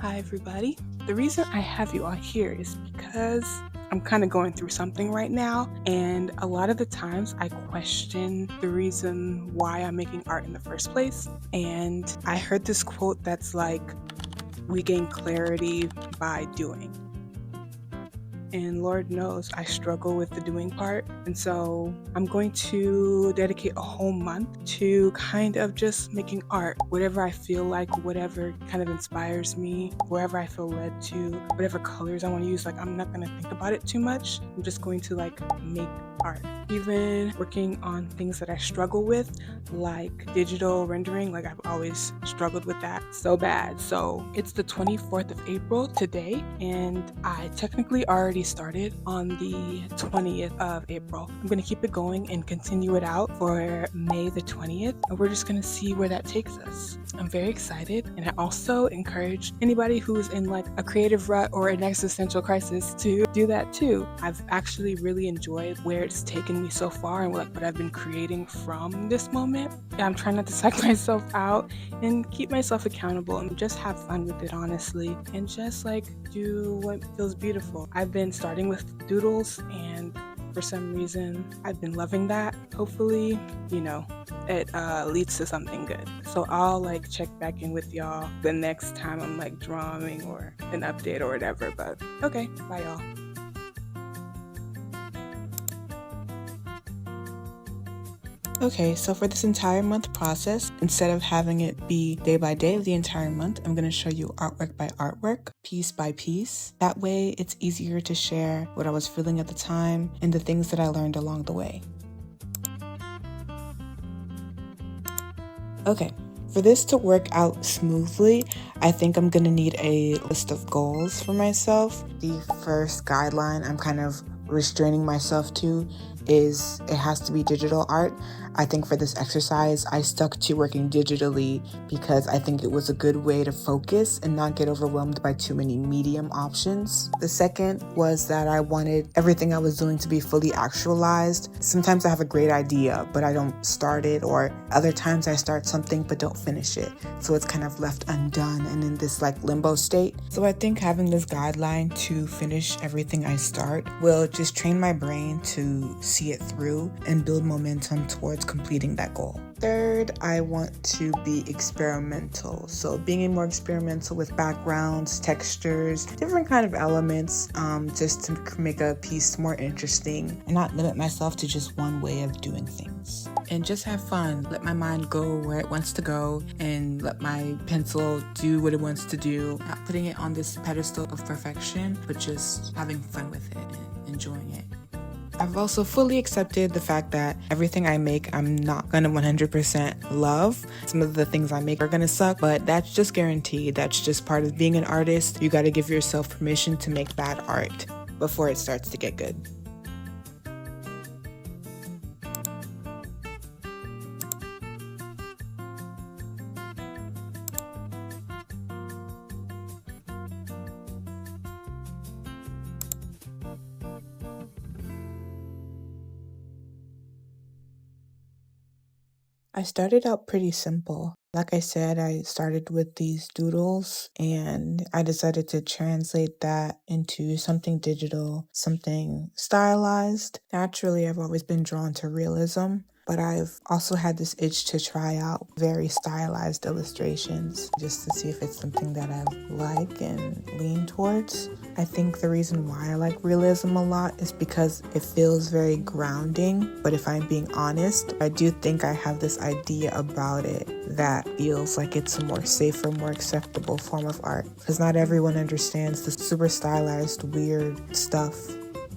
Hi, everybody. The reason I have you all here is because I'm kind of going through something right now, and a lot of the times I question the reason why I'm making art in the first place. And I heard this quote that's like, we gain clarity by doing. And Lord knows I struggle with the doing part. And so I'm going to dedicate a whole month to kind of just making art, whatever I feel like, whatever kind of inspires me, wherever I feel led to, whatever colors I want to use. Like, I'm not going to think about it too much. I'm just going to make art. Even working on things that I struggle with, like digital rendering, like I've always struggled with that so bad. So it's the 24th of April today, and I technically already started on the 20th of April. I'm going to keep it going and continue it out for May the 20th, and we're just going to see where that takes us. I'm very excited, and I also encourage anybody who's in like a creative rut or an existential crisis to do that too. I've actually really enjoyed where it's taken me so far and what I've been creating from this moment. I'm trying not to psych myself out and keep myself accountable and just have fun with it, honestly, and just do what feels beautiful. I've been starting with doodles, and for some reason I've been loving that. Hopefully, it leads to something good. So I'll check back in with y'all the next time I'm drawing or an update or whatever. But okay, bye y'all. Okay, so for this entire month process, instead of having it be day by day of the entire month, I'm going to show you artwork by artwork, piece by piece. That way, it's easier to share what I was feeling at the time and the things that I learned along the way. Okay, for this to work out smoothly, I think I'm going to need a list of goals for myself. The first guideline I'm kind of restraining myself to is it has to be digital art. I think for this exercise, I stuck to working digitally because I think it was a good way to focus and not get overwhelmed by too many medium options. The second was that I wanted everything I was doing to be fully actualized. Sometimes I have a great idea, but I don't start it, or other times I start something but don't finish it. So it's kind of left undone and in this limbo state. So I think having this guideline to finish everything I start will just train my brain to see it through and build momentum towards completing that goal. Third, I want to be experimental. So being more experimental with backgrounds, textures, different kind of elements, just to make a piece more interesting and not limit myself to just one way of doing things. And just have fun. Let my mind go where it wants to go and let my pencil do what it wants to do. Not putting it on this pedestal of perfection, but just having fun with it and enjoying it. I've also fully accepted the fact that everything I make, I'm not gonna 100% love. Some of the things I make are gonna suck, but that's just guaranteed. That's just part of being an artist. You gotta give yourself permission to make bad art before it starts to get good. I started out pretty simple. Like I said, I started with these doodles and I decided to translate that into something digital, something stylized. Naturally, I've always been drawn to realism, but I've also had this itch to try out very stylized illustrations just to see if it's something that I like and lean towards. I think the reason why I like realism a lot is because it feels very grounding, but if I'm being honest, I do think I have this idea about it that feels like it's a more safer, more acceptable form of art, because not everyone understands the super stylized, weird stuff.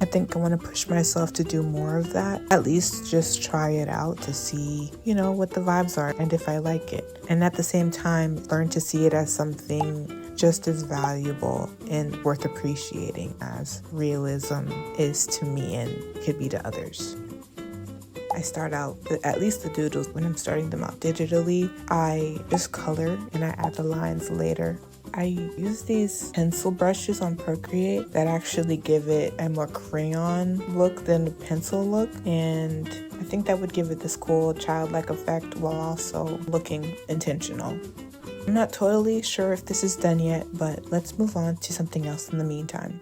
I think I want to push myself to do more of that, at least just try it out to see, what the vibes are and if I like it. And at the same time, learn to see it as something just as valuable and worth appreciating as realism is to me and could be to others. I start out, at least the doodles, when I'm starting them out digitally, I just color and I add the lines later. I use these pencil brushes on Procreate that actually give it a more crayon look than a pencil look, and I think that would give it this cool childlike effect while also looking intentional. I'm not totally sure if this is done yet, but let's move on to something else in the meantime.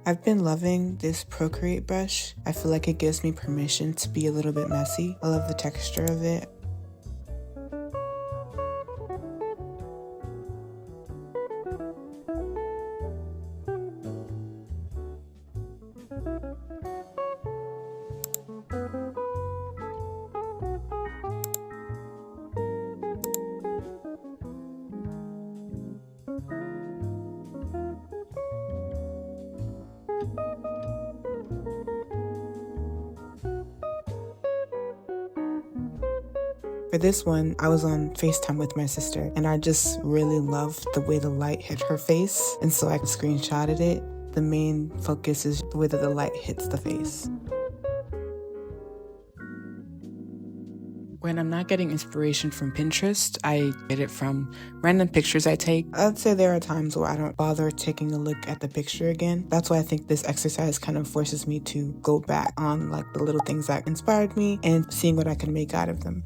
I've been loving this Procreate brush. I feel like it gives me permission to be a little bit messy. I love the texture of it. For this one, I was on FaceTime with my sister, and I just really loved the way the light hit her face, and so I screenshotted it. The main focus is the way that the light hits the face. When I'm not getting inspiration from Pinterest, I get it from random pictures I take. I'd say there are times where I don't bother taking a look at the picture again. That's why I think this exercise kind of forces me to go back on like the little things that inspired me and seeing what I can make out of them.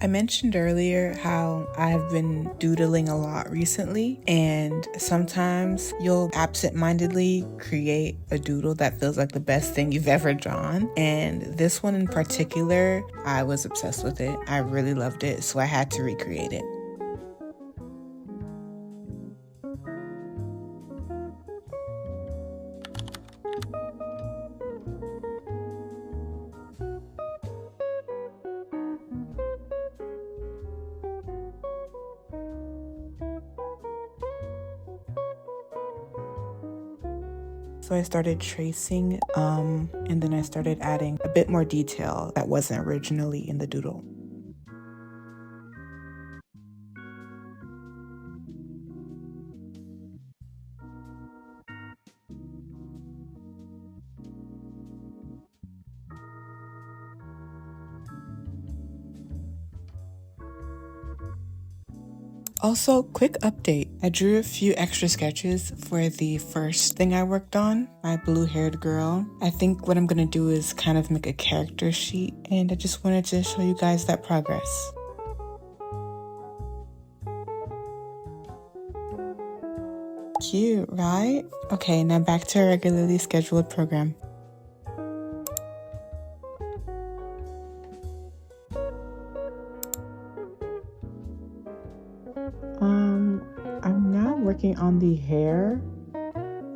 I mentioned earlier how I've been doodling a lot recently, and sometimes you'll absent-mindedly create a doodle that feels like the best thing you've ever drawn. And this one in particular, I was obsessed with it. I really loved it, so I had to recreate it. So I started tracing, and then I started adding a bit more detail that wasn't originally in the doodle. Also, quick update. I drew a few extra sketches for the first thing I worked on, my blue-haired girl. I think what I'm gonna do is kind of make a character sheet, and I just wanted to show you guys that progress. Cute, right? Okay, now back to our regularly scheduled program. I'm now working on the hair,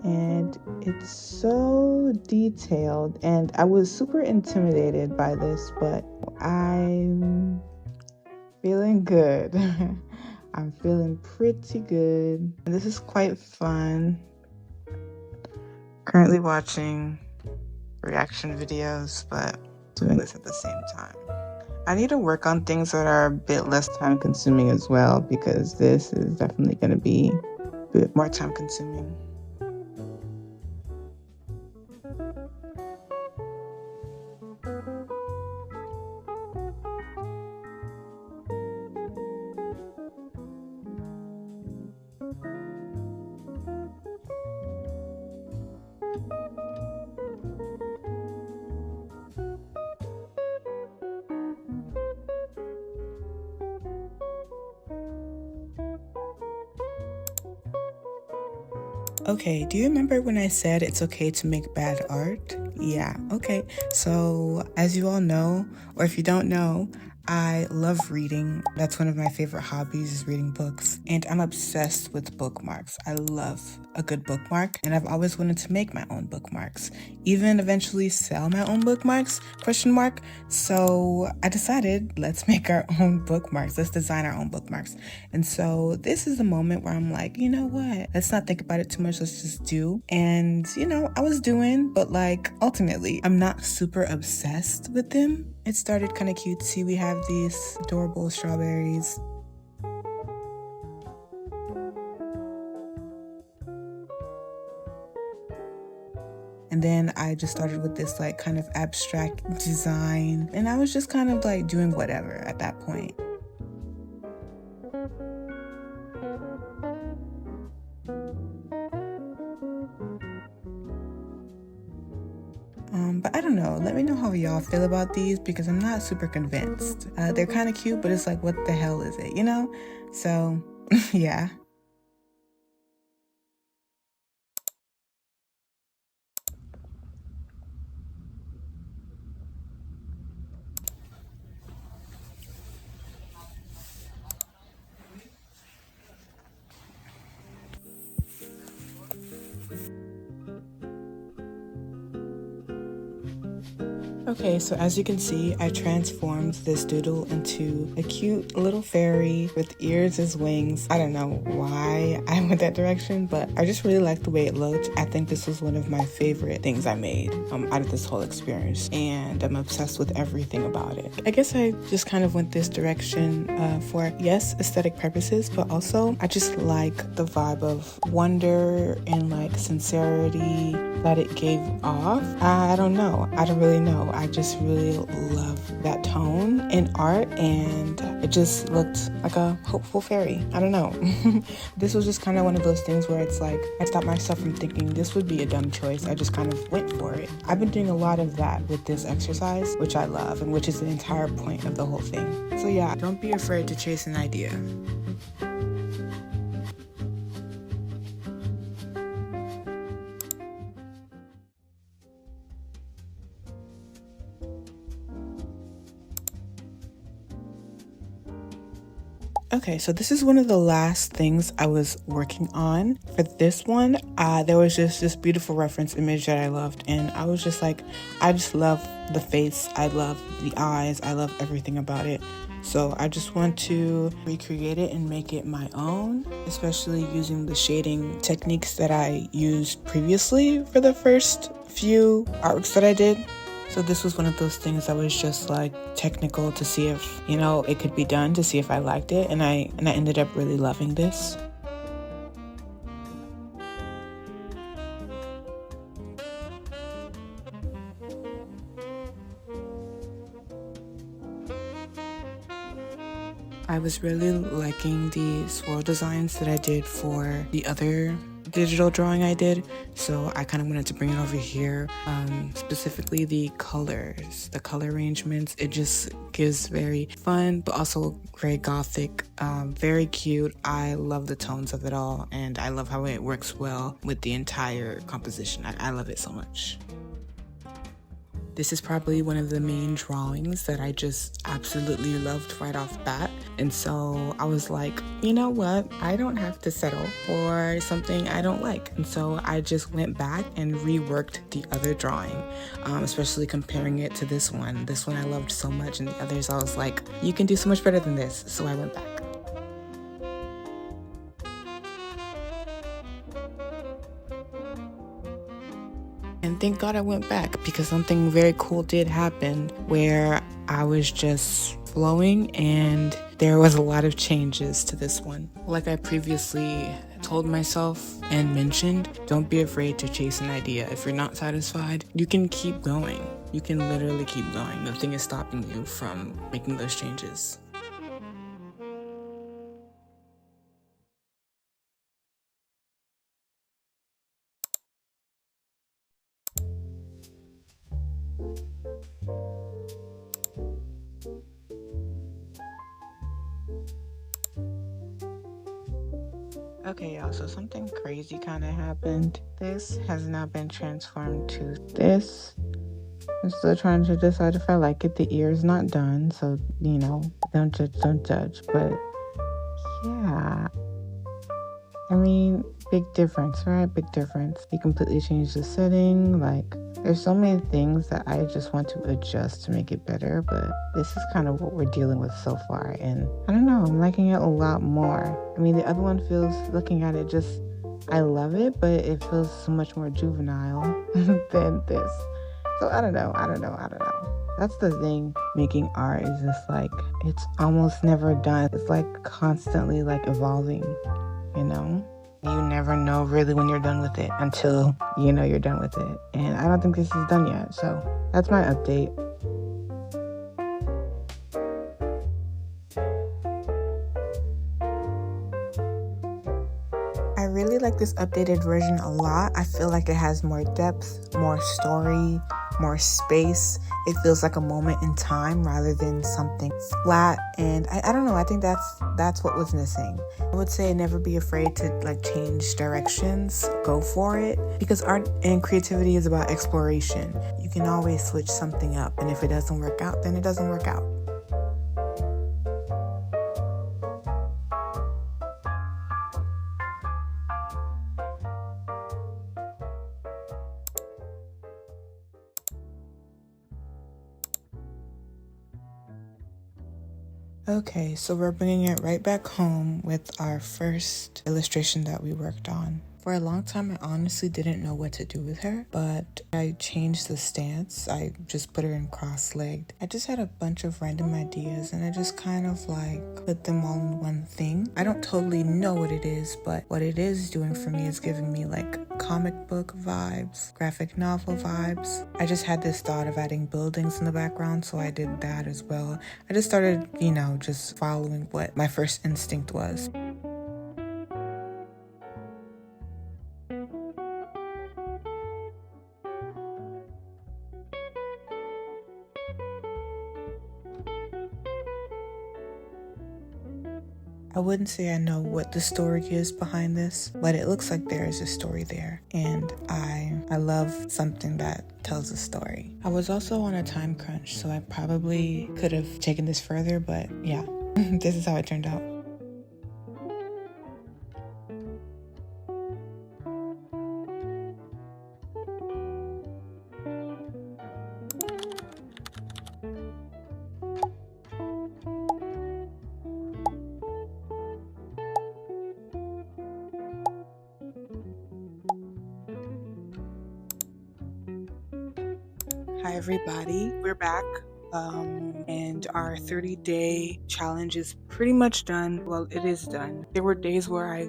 and it's so detailed, and I was super intimidated by this, but I'm feeling good. I'm feeling pretty good. And this is quite fun. Currently watching reaction videos, but doing this at the same time. I need to work on things that are a bit less time consuming as well, because this is definitely going to be a bit more time consuming. Okay, do you remember when I said it's okay to make bad art? Yeah, okay. So, as you all know, or if you don't know, I love reading. That's one of my favorite hobbies is reading books. And I'm obsessed with bookmarks. I love a good bookmark. And I've always wanted to make my own bookmarks. Even eventually sell my own bookmarks, question mark. So I decided, let's make our own bookmarks. Let's design our own bookmarks. And so this is the moment where I'm like, you know what? Let's not think about it too much. Let's just do. And, I was doing, but like ultimately, I'm not super obsessed with them. It started kind of cutesy. We have these adorable strawberries. And then I just started with this like kind of abstract design. And I was just kind of like doing whatever at that point. But I don't know. Let me know how y'all feel about these because I'm not super convinced. They're kind of cute, but it's like, what the hell is it, So, yeah. Okay, so as you can see, I transformed this doodle into a cute little fairy with ears as wings. I don't know why I went that direction, but I just really liked the way it looked. I think this was one of my favorite things I made out of this whole experience, and I'm obsessed with everything about it. I guess I just kind of went this direction for, yes, aesthetic purposes, but also I just like the vibe of wonder and like sincerity that it gave off. I don't know. I don't really know. I just really love that tone in art, and it just looked like a hopeful fairy. I don't know. This was just kind of one of those things where it's like I stopped myself from thinking this would be a dumb choice. I just kind of went for it. I've been doing a lot of that with this exercise, which I love and which is the entire point of the whole thing. So yeah, don't be afraid to chase an idea. Okay, so this is one of the last things I was working on. For this one, there was just this beautiful reference image that I loved, and I was just like, I just love the face, I love the eyes, I love everything about it. So I just want to recreate it and make it my own, especially using the shading techniques that I used previously for the first few artworks that I did. So this was one of those things that was just like technical to see if, it could be done, to see if I liked it. And I ended up really loving this. I was really liking the swirl designs that I did for the other digital drawing I did, so I kind of wanted to bring it over here. Specifically the colors, the color arrangements. It just gives very fun but also very gothic, very cute. I love the tones of it all, and I love how it works well with the entire composition. I love it so much. This is probably one of the main drawings that I just absolutely loved right off bat. And so I was like, you know what? I don't have to settle for something I don't like. And so I just went back and reworked the other drawing, especially comparing it to this one. This one I loved so much, and the others I was like, you can do so much better than this. So I went back. And thank God I went back, because something very cool did happen where I was just flowing and there was a lot of changes to this one. Like I previously told myself and mentioned, don't be afraid to chase an idea. If you're not satisfied, you can keep going. You can literally keep going. Nothing is stopping you from making those changes. Okay, y'all, so something crazy kind of happened. This has now been transformed to this. I'm still trying to decide if I like it. The ear's not done, so don't judge, don't judge. But yeah, I mean, big difference, right? Big difference. He completely changed the setting. Like, there's so many things that I just want to adjust to make it better, but this is kind of what we're dealing with so far. And I don't know, I'm liking it a lot more. I mean, the other one feels, looking at it, just, I love it, but it feels so much more juvenile than this. So I don't know. That's the thing. Making art is just like, it's almost never done. It's like constantly like evolving, you know? You never know really when you're done with it until you know you're done with it. And I don't think this is done yet. So that's my update. I really like this updated version a lot. I feel like it has more depth, more story, more space. It feels like a moment in time rather than something flat. And I don't know, I think that's what was missing. I would say never be afraid to like change directions, go for it. Because art and creativity is about exploration. You can always switch something up, and if it doesn't work out, then it doesn't work out. Okay, so we're bringing it right back home with our first illustration that we worked on. For a long time, I honestly didn't know what to do with her, but I changed the stance. I just put her in cross-legged. I just had a bunch of random ideas, and I just kind of like put them all in one thing. I don't totally know what it is, but what it is doing for me is giving me like comic book vibes, graphic novel vibes. I just had this thought of adding buildings in the background, so I did that as well. I just started, just following what my first instinct was. I wouldn't say I know what the story is behind this, but it looks like there is a story there, and I love something that tells a story. I was also on a time crunch, so I probably could have taken this further, but yeah, this is how it turned out. Hi, everybody. We're back. And our 30-day challenge is pretty much done. Well, it is done. There were days where I,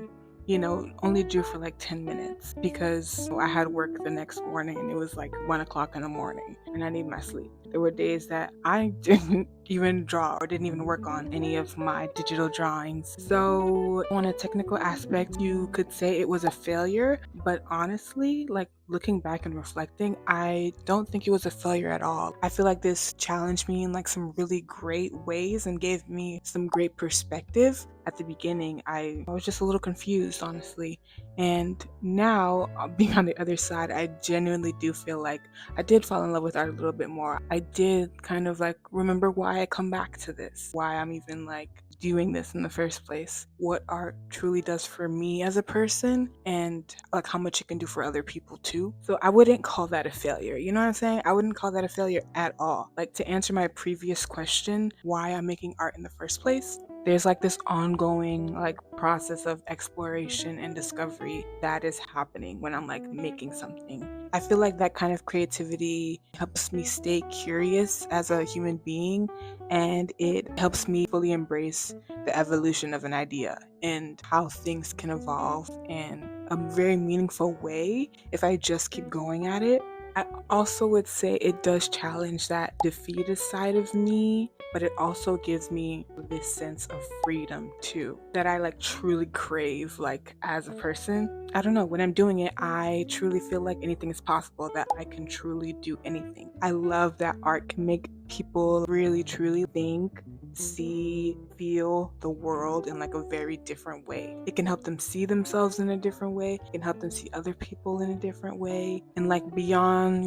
only drew for like 10 minutes because I had work the next morning and it was like 1 o'clock in the morning and I need my sleep. There were days that I didn't even draw or didn't even work on any of my digital drawings. So, on a technical aspect, you could say it was a failure, but honestly, like looking back and reflecting, I don't think it was a failure at all. I feel like this challenged me in like some really great ways and gave me some great perspective. At the beginning, I was just a little confused, honestly. And now, being on the other side, I genuinely do feel like I did fall in love with art a little bit more. I did kind of like remember why I come back to this, why I'm even like doing this in the first place, what art truly does for me as a person, and like how much it can do for other people too. So I wouldn't call that a failure. You know what I'm saying? I wouldn't call that a failure at all. Like, to answer my previous question, why I'm making art in the first place, there's like this ongoing like process of exploration and discovery that is happening when I'm like making something. I feel like that kind of creativity helps me stay curious as a human being, and it helps me fully embrace the evolution of an idea and how things can evolve in a very meaningful way if I just keep going at it. I also would say it does challenge that defeatist side of me, but it also gives me this sense of freedom too that I like truly crave, like as a person. I don't know, when I'm doing it, I truly feel like anything is possible, that I can truly do anything. I love that art can make people really truly think, see, feel the world in like a very different way. It can help them see themselves in a different way. It can help them see other people in a different way. And like beyond,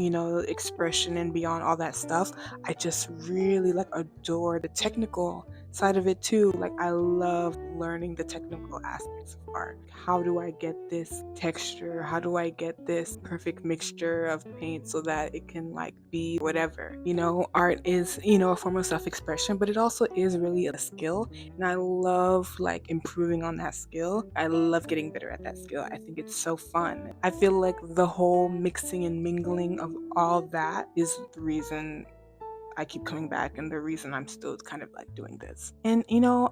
expression and beyond all that stuff, I just really like adore the technical side of it too. Like I love learning the technical aspects of art. How do I get this texture? How do I get this perfect mixture of paint so that it can like be whatever? Art is, a form of self-expression, but it also is really a skill. And I love like improving on that skill. I love getting better at that skill. I think it's so fun. I feel like the whole mixing and mingling of all that is the reason I keep coming back and the reason I'm still kind of like doing this. And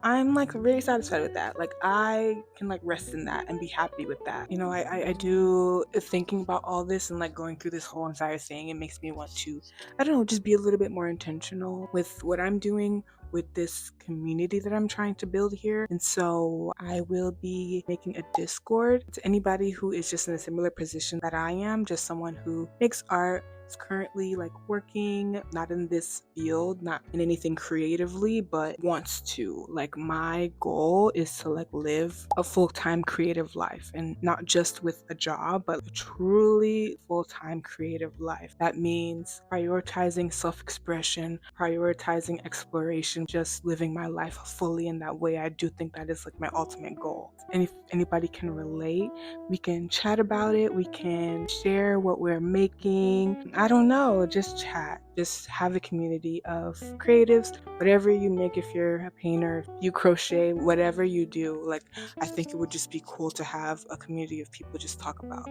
I'm like really satisfied with that. Like I can like rest in that and be happy with that. I do thinking about all this and like going through this whole entire thing. It makes me want to, I don't know, just be a little bit more intentional with what I'm doing with this community that I'm trying to build here. And so I will be making a Discord to anybody who is just in a similar position that I am, just someone who makes art, is currently like working, not in this field, not in anything creatively, but wants to. Like my goal is to like live a full-time creative life, and not just with a job, but a truly full-time creative life. That means prioritizing self-expression, prioritizing exploration, just living my life fully in that way. I do think that is like my ultimate goal. And if anybody can relate, we can chat about it. We can share what we're making. I don't know, just chat. Just have a community of creatives. Whatever you make, if you're a painter, if you crochet, whatever you do, like I think it would just be cool to have a community of people just talk about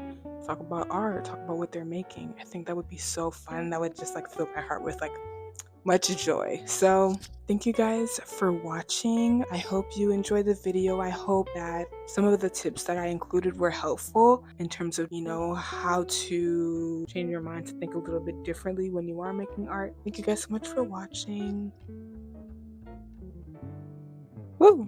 art, talk about what they're making. I think that would be so fun. That would just like fill my heart with like much joy. So thank you guys for watching. I hope you enjoyed the video. I hope that some of the tips that I included were helpful in terms of, how to change your mind to think a little bit differently when you are making art. Thank you guys so much for watching. Woo!